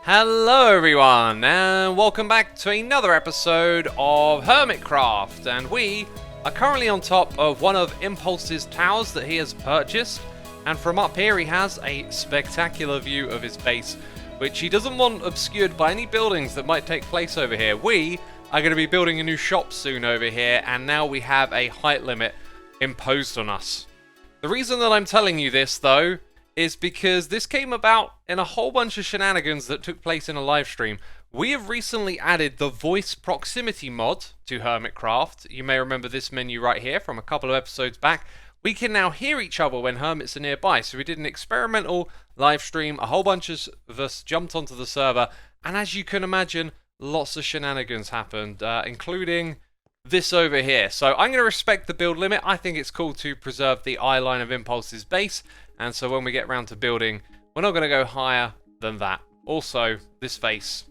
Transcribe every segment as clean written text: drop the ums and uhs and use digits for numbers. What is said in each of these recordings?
Hello everyone, and welcome back to another episode of Hermitcraft, and we are currently on top of one of Impulse's towers that he has purchased, and from up here he has a spectacular view of his base, which he doesn't want obscured by any buildings that might take place over here. We are going to be building a new shop soon over here, and now we have a height limit imposed on us. The reason that I'm telling you this, though, is because this came about in a whole bunch of shenanigans that took place in a live stream. We have recently added the voice proximity mod to Hermitcraft. You may remember this menu right here from a couple of episodes back. We can now hear each other when hermits are nearby. So we did an experimental live stream. A whole bunch of us jumped onto the server. And as you can imagine, lots of shenanigans happened, including this over here. So I'm going to respect the build limit. I think it's cool to preserve the eye line of Impulse's base. And so when we get round to building, we're not going to go higher than that. Also, this face,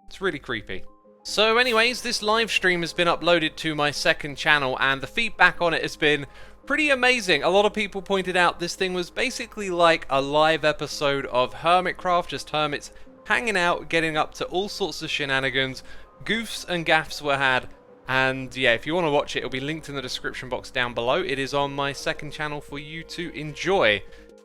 it's really creepy. So anyways, this live stream has been uploaded to my second channel, and the feedback on it has been pretty amazing. A lot of people pointed out this thing was basically like a live episode of Hermitcraft, just hermits hanging out, getting up to all sorts of shenanigans. Goofs and gaffs were had. And yeah, if you want to watch it, it'll be linked in the description box down below. It is on my second channel for you to enjoy.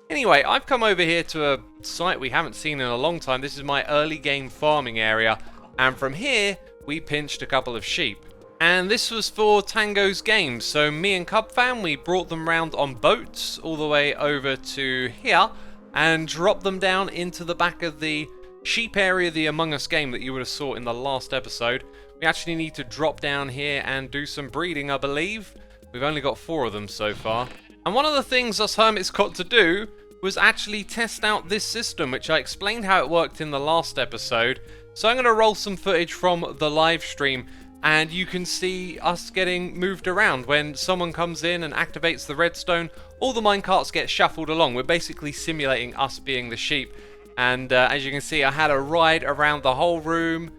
Anyway, I've come over here to a site we haven't seen in a long time. This is my early game farming area. And from here, we pinched a couple of sheep. And this was for Tango's games. So me and Cubfam, we brought them round on boats all the way over to here. And dropped them down into the back of the sheep area, the Among Us game that you would have saw in the last episode. We actually need to drop down here and do some breeding, I believe. We've only got 4 of them so far. And one of the things us hermits got to do was actually test out this system, which I explained how it worked in the last episode. So I'm going to roll some footage from the live stream, and you can see us getting moved around. When someone comes in and activates the redstone, all the minecarts get shuffled along. We're basically simulating us being the sheep. And as you can see, I had a ride around the whole room.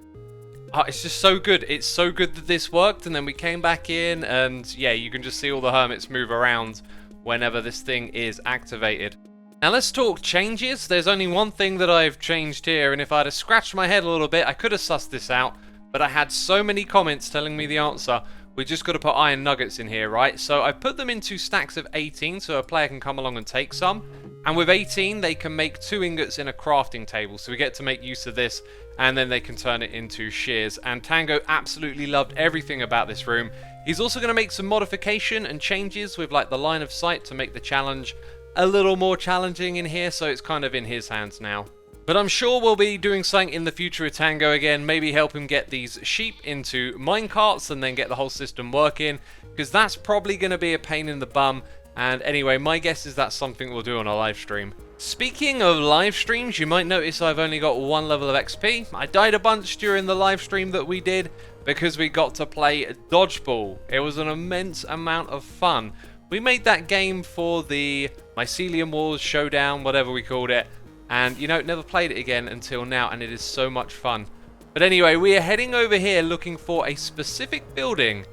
Oh, it's just so good. It's so good that this worked, and then we came back in, and yeah, you can just see all the hermits move around whenever this thing is activated. Now let's talk changes. There's only one thing that I've changed here, and if I'd have scratched my head a little bit, I could have sussed this out, but I had so many comments telling me the answer. We just got to put iron nuggets in here, right? So I put them into stacks of 18 so a player can come along and take some. And with 18, they can make 2 ingots in a crafting table. So we get to make use of this, and then they can turn it into shears. And Tango absolutely loved everything about this room. He's also going to make some modification and changes with like the line of sight to make the challenge a little more challenging in here. So it's kind of in his hands now. But I'm sure we'll be doing something in the future with Tango again. Maybe help him get these sheep into minecarts and then get the whole system working, because that's probably going to be a pain in the bum. And anyway, my guess is that's something we'll do on a live stream. Speaking of live streams, you might notice I've only got 1 level of XP. I died a bunch during the live stream that we did because we got to play dodgeball. It was an immense amount of fun. We made that game for the Mycelium Wars Showdown, whatever we called it. And, you know, never played it again until now, and it is so much fun. But anyway, we are heading over here looking for a specific building.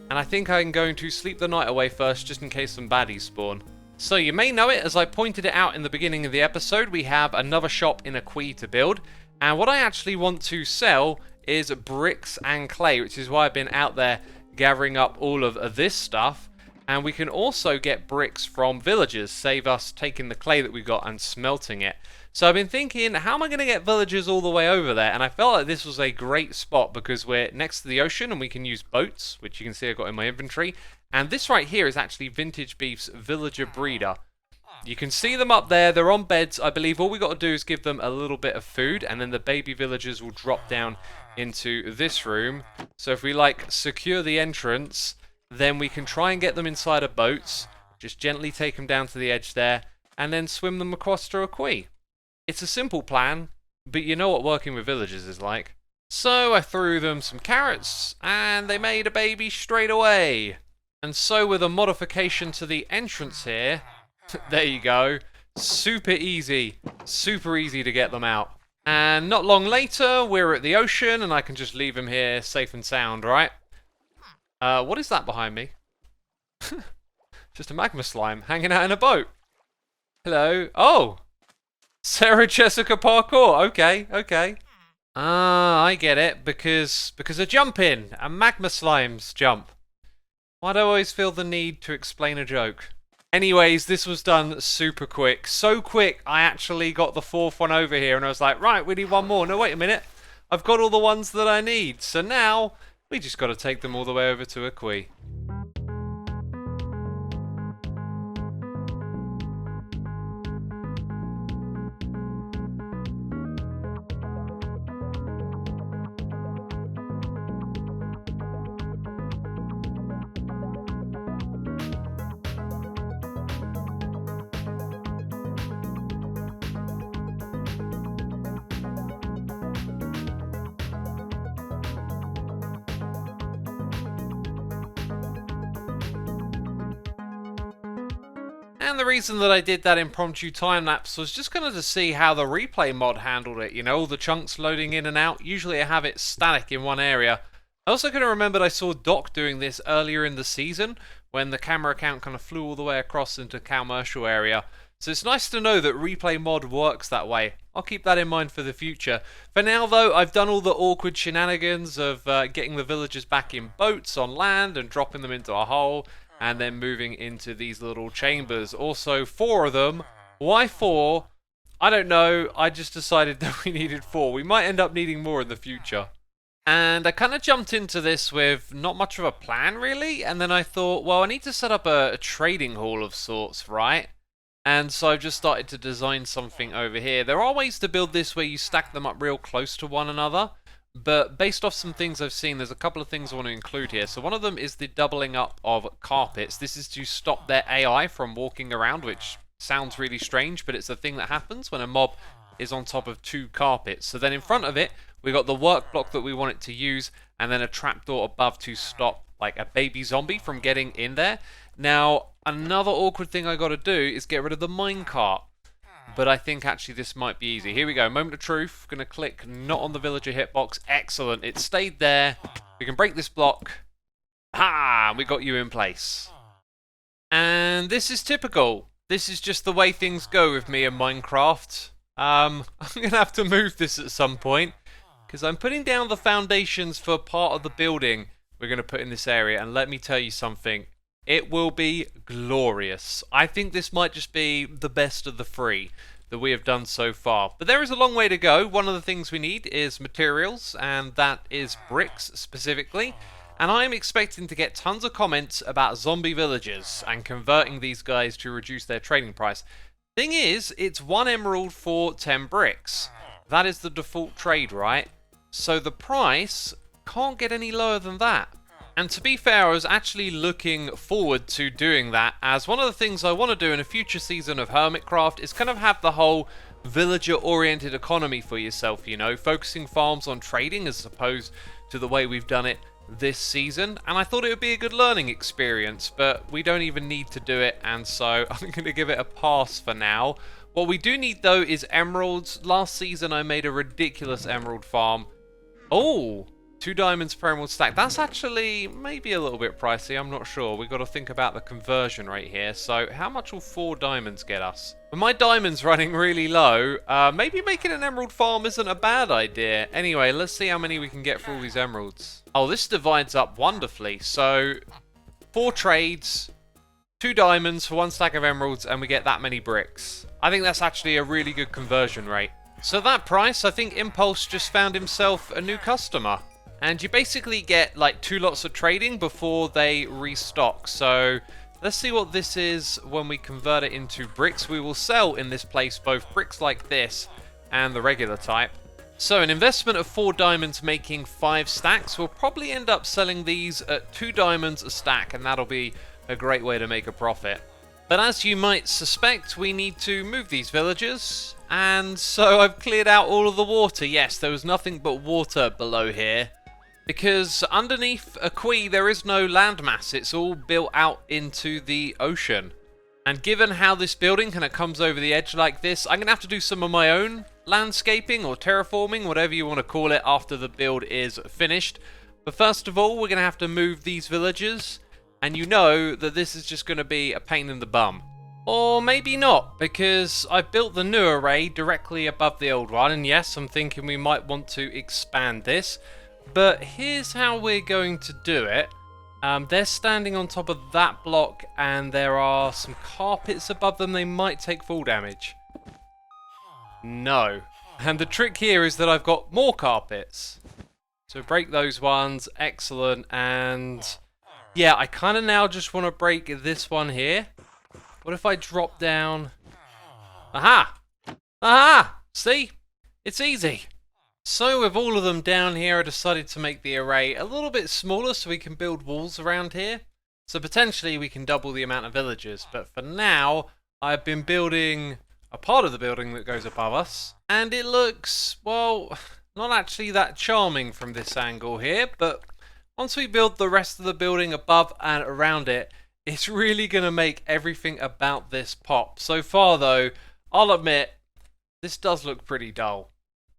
And I think I'm going to sleep the night away first, just in case some baddies spawn. So you may know it, as I pointed it out in the beginning of the episode, we have another shop in Aqui to build. And what I actually want to sell is bricks and clay, which is why I've been out there gathering up all of this stuff. And we can also get bricks from villagers, save us taking the clay that we got and smelting it. So I've been thinking, how am I going to get villagers all the way over there? And I felt like this was a great spot because we're next to the ocean and we can use boats, which you can see I've got in my inventory. And this right here is actually Vintage Beef's villager breeder. You can see them up there. They're on beds. I believe all we got to do is give them a little bit of food, and then the baby villagers will drop down into this room. So if we like secure the entrance, then we can try and get them inside of boats, just gently take them down to the edge there, and then swim them across to Aqui. It's a simple plan, but you know what working with villagers is like. So I threw them some carrots, and they made a baby straight away. And so with a modification to the entrance here, there you go, super easy to get them out. And not long later, we're at the ocean, and I can just leave them here safe and sound, right? What is that behind me? Just a magma slime hanging out in a boat. Hello. Oh! Sarah Jessica Parkour. Okay, okay. Ah, I get it. Because of jumping and magma slimes jump. Why do I always feel the need to explain a joke? Anyways, this was done super quick. So quick, I actually got the fourth one over here and I was like, right, we need one more. No, wait a minute. I've got all the ones that I need. So now, we just got to take them all the way over to Akui. And the reason that I did that impromptu time lapse was just kind of to see how the replay mod handled it. You know, all the chunks loading in and out. Usually I have it static in one area. I also kind of remembered I saw Doc doing this earlier in the season when the camera account kind of flew all the way across into commercial area. So it's nice to know that replay mod works that way. I'll keep that in mind for the future. For now though, I've done all the awkward shenanigans of getting the villagers back in boats on land and dropping them into a hole. And then moving into these little chambers. Also, 4 of them. Why 4? I don't know. I just decided that we needed 4. We might end up needing more in the future. And I kind of jumped into this with not much of a plan, really. And then I thought, well, I need to set up a trading hall of sorts, right? And so I've just started to design something over here. There are ways to build this where you stack them up real close to one another. But based off some things I've seen, there's a couple of things I want to include here. So one of them is the doubling up of carpets. This is to stop their AI from walking around, which sounds really strange, but it's a thing that happens when a mob is on top of 2 carpets. So then in front of it, we've got the work block that we want it to use, and then a trapdoor above to stop like a baby zombie from getting in there. Now, another awkward thing I got to do is get rid of the minecart. But I think actually this might be easy. Here we go, moment of truth. Gonna click not on the villager hitbox. Excellent, it stayed there. We can break this block. Ha! We got you in place. And this is typical. This is just the way things go with me in Minecraft. I'm gonna have to move this at some point because I'm putting down the foundations for part of the building we're gonna put in this area. And let me tell you something. It will be glorious. I think this might just be the best of the 3 that we have done so far. But there is a long way to go. One of the things we need is materials, and that is bricks specifically. And I'm expecting to get tons of comments about zombie villagers and converting these guys to reduce their trading price. Thing is, it's 1 emerald for 10 bricks. That is the default trade, right? So the price can't get any lower than that. And to be fair, I was actually looking forward to doing that, as one of the things I want to do in a future season of Hermitcraft is kind of have the whole villager-oriented economy for yourself, you know, focusing farms on trading as opposed to the way we've done it this season. And I thought it would be a good learning experience, but we don't even need to do it, and so I'm going to give it a pass for now. What we do need, though, is emeralds. Last season, I made a ridiculous emerald farm. Oh! 2 diamonds per emerald stack. That's actually maybe a little bit pricey. I'm not sure. We've got to think about the conversion rate here. So how much will 4 diamonds get us? With my diamonds running really low, maybe making an emerald farm isn't a bad idea. Anyway, let's see how many we can get for all these emeralds. Oh, this divides up wonderfully. So 4 trades, 2 diamonds for 1 stack of emeralds, and we get that many bricks. I think that's actually a really good conversion rate. So that price, I think Impulse just found himself a new customer. And you basically get like 2 lots of trading before they restock. So let's see what this is when we convert it into bricks. We will sell in this place both bricks like this and the regular type. So an investment of 4 diamonds making 5 stacks. We'll probably end up selling these at 2 diamonds a stack, and that'll be a great way to make a profit. But as you might suspect, we need to move these villagers. And so I've cleared out all of the water. Yes, there was nothing but water below here. Because underneath Akui there is no landmass, it's all built out into the ocean. And given how this building kind of comes over the edge like this, I'm going to have to do some of my own landscaping or terraforming, whatever you want to call it, after the build is finished. But first of all, we're going to have to move these villagers, and you know that this is just going to be a pain in the bum. Or maybe not, because I've built the new array directly above the old one, and yes, I'm thinking we might want to expand this, but here's how we're going to do it. They're standing on top of that block, and there are some carpets above them. They might take fall damage. No. And the trick here is that I've got more carpets. So break those ones, excellent, and yeah, I kind of now just want to break this one here. What if I drop down? Aha! Aha! See? It's easy. So with all of them down here, I decided to make the array a little bit smaller so we can build walls around here. So potentially we can double the amount of villagers. But for now, I've been building a part of the building that goes above us. And it looks, well, not actually that charming from this angle here. But once we build the rest of the building above and around it, it's really going to make everything about this pop. So far, though, I'll admit, this does look pretty dull.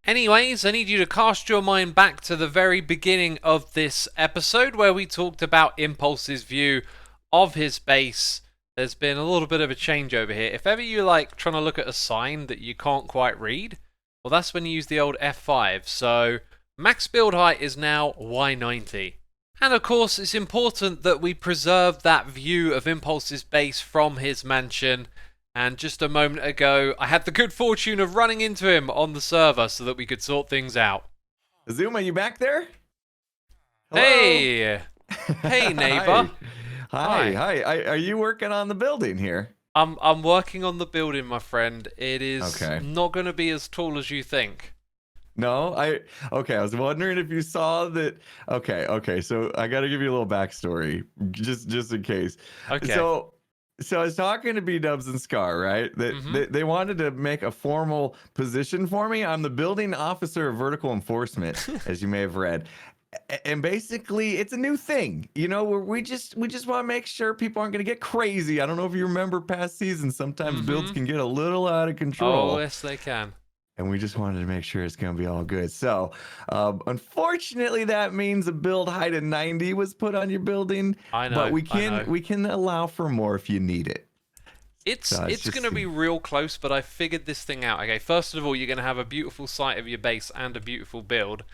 Anyways, I need you to cast your mind back to the very beginning of this episode where we talked about Impulse's view of his base. There's been a little bit of a change over here. If ever you like trying to look at a sign that you can't quite read, well, that's when you use the old F5. So max build height is now Y90. And of course, it's important that we preserve that view of Impulse's base from his mansion. And just a moment ago, I had the good fortune of running into him on the server so that we could sort things out. Xisuma, you back there? Hello? Hey! Hey, neighbor. Hi. Are you working on the building here? I'm working on the building, my friend. It is Okay. not going to be as tall as you think. No, I was wondering if you saw that. Okay. So I got to give you a little backstory, just in case. Okay. So I was talking to B-Dubs and Scar, right? They wanted to make a formal position for me. I'm the building officer of vertical enforcement, as you may have read. And basically, it's a new thing, where we just want to make sure people aren't going to get crazy. I don't know if you remember past seasons. Sometimes builds can get a little out of control. Oh, yes, they can. And we just wanted to make sure it's going to be all good. So, unfortunately, that means a build height of 90 was put on your building. I know. But we can allow for more if you need it. It's going to be real close, but I figured this thing out. Okay, first of all, you're going to have a beautiful sight of your base and a beautiful build.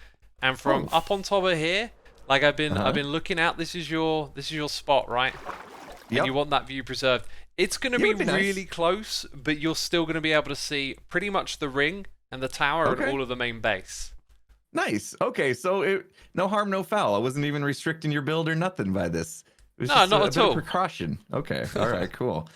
And from up on top of here, like I've been looking out. This is your spot, right? Yep. And you want that view preserved. It's going to be really nice. close, but you're still going to be able to see pretty much the ring and the tower and all of the main base. Nice. Okay, so no harm, no foul. I wasn't even restricting your build or nothing by this. It was just not a at bit of all. precaution. Okay. All right. Cool.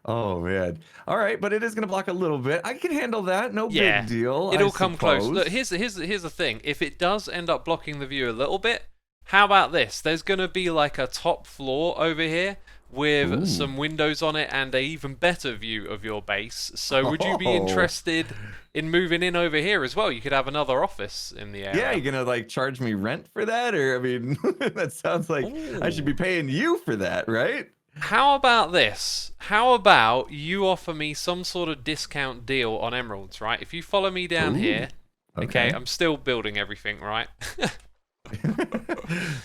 Oh man. All right, but it is going to block a little bit. I can handle that. No big deal. It'll come close. Look, here's the thing. If it does end up blocking the view a little bit, how about this? There's going to be like a top floor over here with some windows on it and a even better view of your base. So would you be interested in moving in over here as well? You could have another office in the area. Yeah, you gonna like charge me rent for that? Or I mean, that sounds like I should be paying you for that, right? How about this? How about you offer me some sort of discount deal on emeralds, right? If you follow me down here, okay, I'm still building everything, right?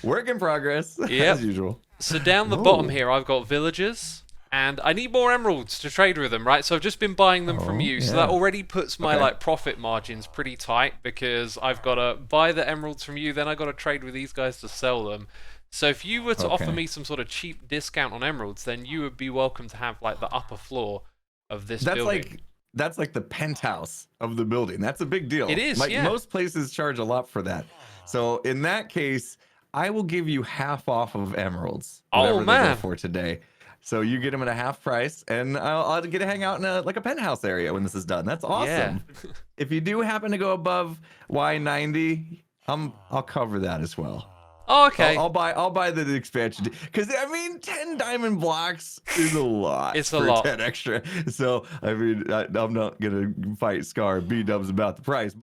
Work in progress, yep. as usual. So down the bottom here, I've got villagers, and I need more emeralds to trade with them, right? So I've just been buying them from you, so that already puts my like profit margins pretty tight because I've got to buy the emeralds from you, then I've got to trade with these guys to sell them. So if you were to offer me some sort of cheap discount on emeralds, then you would be welcome to have like the upper floor of this building. That's like the penthouse of the building. That's a big deal. It is, like most places charge a lot for that. So in that case, I will give you half off of emeralds. Whatever they go for today. So you get them at a half price, and I'll get to hang out in a penthouse area when this is done. That's awesome. Yeah. If you do happen to go above Y90, I'll cover that as well. Oh, okay. I'll buy the expansion because I mean 10 diamond blocks is a lot. It's a lot. 10 extra. So I mean I'm not gonna fight Scar B-Dubs about the price.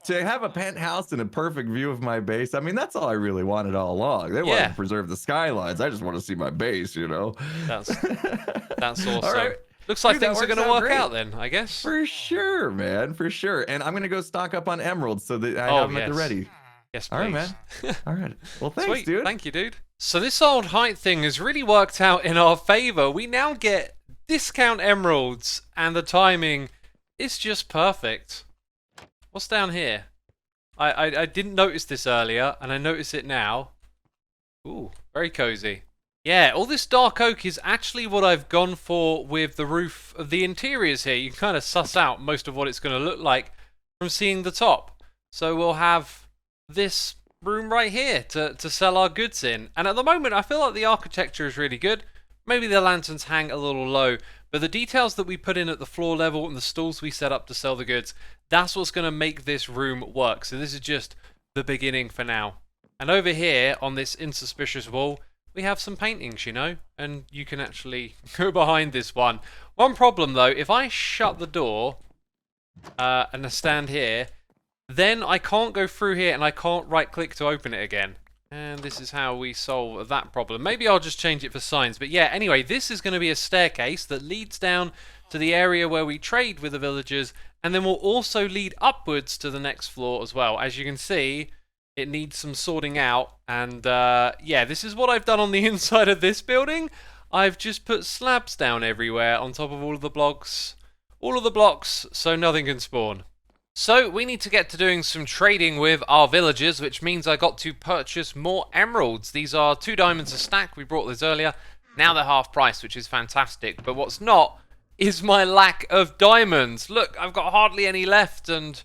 To have a penthouse and a perfect view of my base, I mean that's all I really wanted all along. They wanted to preserve the skylines. I just want to see my base, That's awesome. All right. Looks like things are going to work out then, I guess. For sure, man. For sure. And I'm going to go stock up on emeralds so that I have them at the ready. Yes, please. All right, man. All right. Well, thanks, dude. Thank you, dude. So this old height thing has really worked out in our favor. We now get discount emeralds, and the timing is just perfect. What's down here? I didn't notice this earlier, and I notice it now. Ooh, very cozy. Yeah, all this dark oak is actually what I've gone for with the roof of the interiors here. You can kind of suss out most of what it's going to look like from seeing the top. So we'll have this room right here to sell our goods in. And at the moment, I feel like the architecture is really good. Maybe the lanterns hang a little low, but the details that we put in at the floor level and the stalls we set up to sell the goods, that's what's going to make this room work. So this is just the beginning for now. And over here on this insuspicious wall, we have some paintings, you know, and you can actually go behind this one. One problem though, if I shut the door and I stand here, then I can't go through here and I can't right click to open it again. And this is how we solve that problem. Maybe I'll just change it for signs. But yeah, anyway, this is going to be a staircase that leads down to the area where we trade with the villagers, and then will also lead upwards to the next floor as well. As you can see, it needs some sorting out. And yeah, this is what I've done on the inside of this building. I've just put slabs down everywhere on top of all of the blocks. All of the blocks, so nothing can spawn. So we need to get to doing some trading with our villagers, which means I got to purchase more emeralds. These are 2 diamonds a stack. We brought this earlier. Now they're half price, which is fantastic. But what's not is my lack of diamonds. Look, I've got hardly any left, and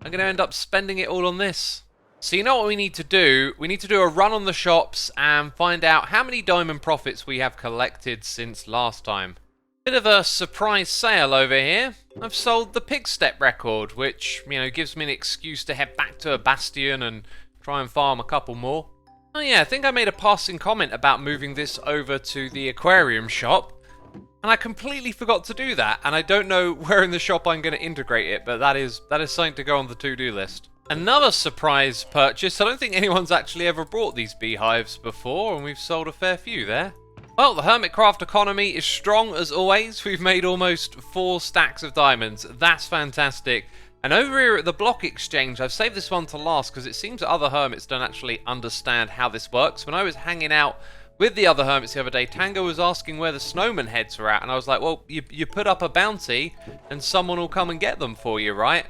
I'm going to end up spending it all on this. So you know what we need to do? We need to do a run on the shops and find out how many diamond profits we have collected since last time. Bit of a surprise sale over here. I've sold the pig step record, which, you know, gives me an excuse to head back to a bastion and try and farm a couple more. Oh yeah, I think I made a passing comment about moving this over to the aquarium shop, and I completely forgot to do that, and I don't know where in the shop I'm going to integrate it, but that is something to go on the to-do list. Another surprise purchase. I don't think anyone's actually ever brought these beehives before, and we've sold a fair few there. Well, the Hermitcraft economy is strong as always. We've made almost 4 stacks of diamonds. That's fantastic. And over here at the block exchange, I've saved this one to last because it seems that other hermits don't actually understand how this works. When I was hanging out with the other hermits the other day, Tango was asking where the snowman heads were at, and I was like, well, you put up a bounty and someone will come and get them for you, right?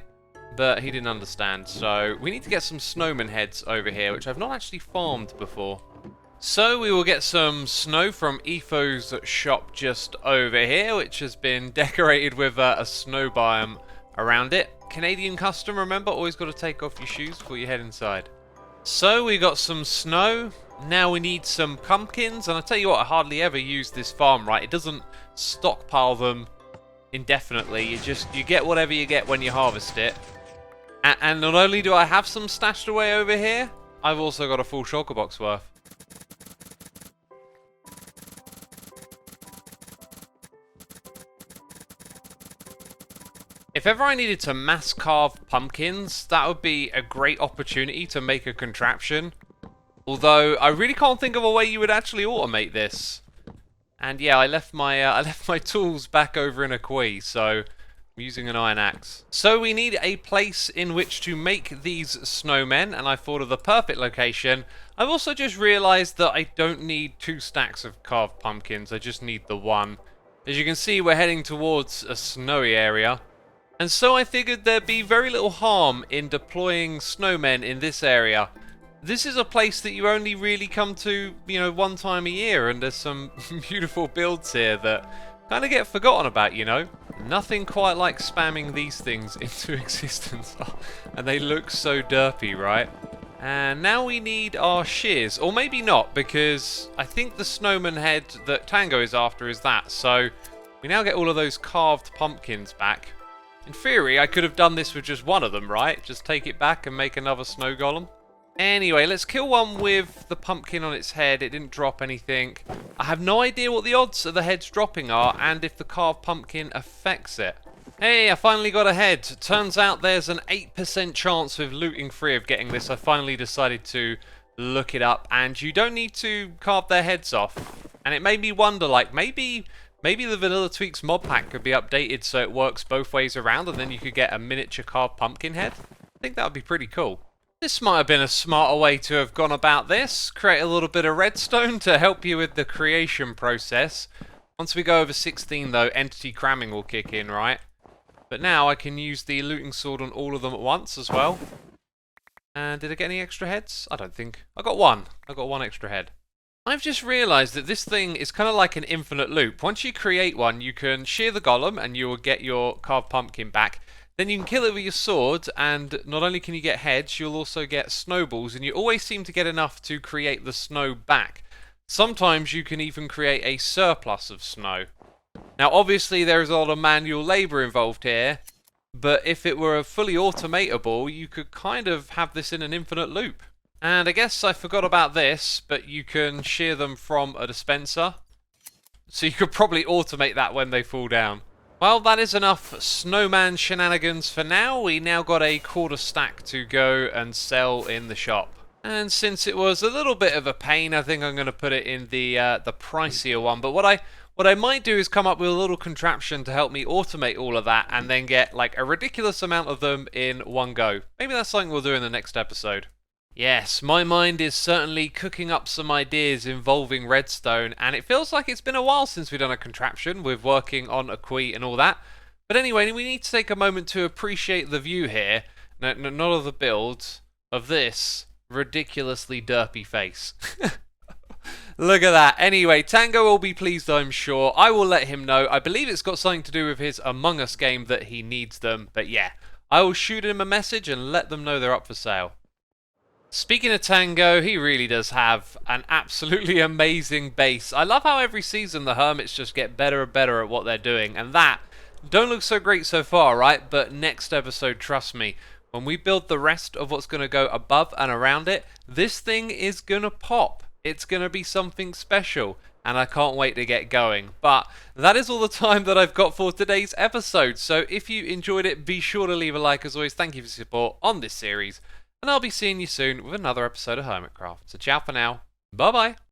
But he didn't understand. So we need to get some snowman heads over here, which I've not actually farmed before. So we will get some snow from Etho's shop just over here, which has been decorated with a snow biome around it. Canadian custom, remember, always got to take off your shoes before you head inside. So we got some snow. Now we need some pumpkins, and I'll tell you what, I hardly ever use this farm, right? It doesn't stockpile them indefinitely. You get whatever you get when you harvest it. And not only do I have some stashed away over here, I've also got a full shulker box worth. If ever I needed to mass carve pumpkins, that would be a great opportunity to make a contraption. Although I really can't think of a way you would actually automate this. And yeah, I left my tools back over in a quay, so I'm using an iron axe. So we need a place in which to make these snowmen, and I thought of the perfect location. I've also just realised that I don't need 2 stacks of carved pumpkins. I just need the 1. As you can see, we're heading towards a snowy area. And so I figured there'd be very little harm in deploying snowmen in this area. This is a place that you only really come to, you know, 1 time a year, and there's some beautiful builds here that kind of get forgotten about, you know. Nothing quite like spamming these things into existence. And they look so derpy, right? And now we need our shears, or maybe not, because I think the snowman head that Tango is after is that. So we now get all of those carved pumpkins back. In theory, I could have done this with just 1 of them, right? Just take it back and make another snow golem. Anyway, let's kill one with the pumpkin on its head. It didn't drop anything. I have no idea what the odds of the heads dropping are and if the carved pumpkin affects it. Hey, I finally got a head. Turns out there's an 8% chance with looting free of getting this. I finally decided to look it up, and you don't need to carve their heads off. And it made me wonder, like, maybe the Vanilla Tweaks mod pack could be updated so it works both ways around, and then you could get a miniature carved pumpkin head. I think that would be pretty cool. This might have been a smarter way to have gone about this. Create a little bit of redstone to help you with the creation process. Once we go over 16 though, entity cramming will kick in, right? But now I can use the looting sword on all of them at once as well. And did I get any extra heads? I don't think. I got one. I got one extra head. I've just realised that this thing is kind of like an infinite loop. Once you create one, you can shear the golem and you will get your carved pumpkin back. Then you can kill it with your sword, and not only can you get heads, you'll also get snowballs, and you always seem to get enough to create the snow back. Sometimes you can even create a surplus of snow. Now obviously there is a lot of manual labour involved here, but if it were fully automatable, you could kind of have this in an infinite loop. And I guess I forgot about this, but you can shear them from a dispenser. So you could probably automate that when they fall down. Well, that is enough snowman shenanigans for now. We now got a quarter stack to go and sell in the shop. And since it was a little bit of a pain, I think I'm going to put it in the pricier one. But what I might do is come up with a little contraption to help me automate all of that and then get like a ridiculous amount of them in one go. Maybe that's something we'll do in the next episode. Yes, my mind is certainly cooking up some ideas involving redstone, and it feels like it's been a while since we've done a contraption with working on a quay and all that. But anyway, we need to take a moment to appreciate the view here, not of the build, of this ridiculously derpy face. Look at that. Anyway, Tango will be pleased, I'm sure. I will let him know. I believe it's got something to do with his Among Us game that he needs them, but yeah. I will shoot him a message and let them know they're up for sale. Speaking of Tango, he really does have an absolutely amazing base. I love how every season the Hermits just get better and better at what they're doing, and that don't look so great so far, right? But next episode, trust me, when we build the rest of what's going to go above and around it, this thing is going to pop. It's going to be something special, and I can't wait to get going. But that is all the time that I've got for today's episode, so if you enjoyed it, be sure to leave a like. As always, thank you for your support on this series. And I'll be seeing you soon with another episode of Hermitcraft. So ciao for now. Bye bye.